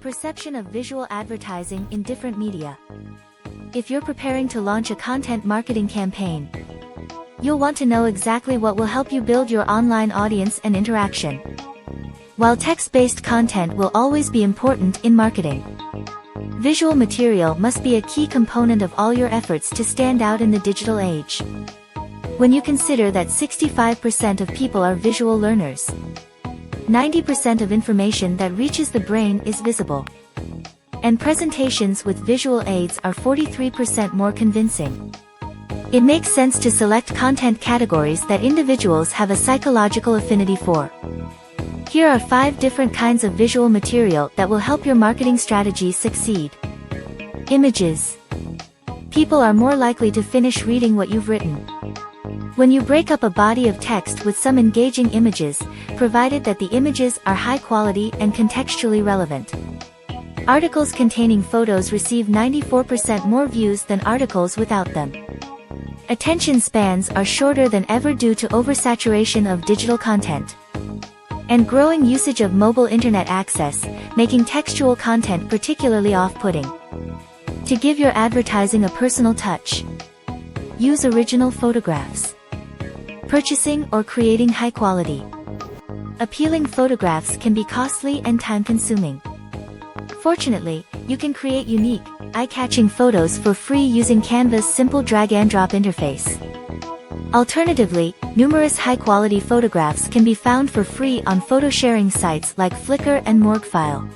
perception of visual advertising in different media. If you're preparing to launch a content marketing campaign, you'll want to know exactly what will help you build your online audience and interaction. While text-based content will always be important in marketing, visual material must be a key component of all your efforts to stand out in the digital age. When you consider that 65% of people are visual learners, 90% of information that reaches the brain is visible, and presentations with visual aids are 43% more convincing, it makes sense to select content categories that individuals have a psychological affinity for. Here are 5 different kinds of visual material that will help your marketing strategy succeed. Images. People are more likely to finish reading what you've written when you break up a body of text with some engaging images, provided that the images are high quality and contextually relevant. Articles containing photos receive 94% more views than articles without them. Attention spans are shorter than ever due to oversaturation of digital content and growing usage of mobile internet access, making textual content particularly off-putting. To give your advertising a personal touch, use original photographs. Purchasing or creating high-quality, appealing photographs can be costly and time-consuming. Fortunately, you can create unique, eye-catching photos for free using Canva's simple drag-and-drop interface. Alternatively, numerous high-quality photographs can be found for free on photo-sharing sites like Flickr and Morguefile.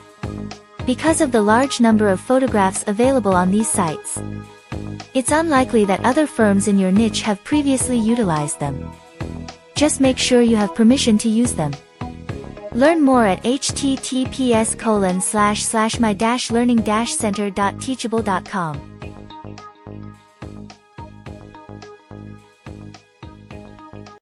Because of the large number of photographs available on these sites, it's unlikely that other firms in your niche have previously utilized them. Just make sure you have permission to use them. Learn more at https://my-learning-center.teachable.com.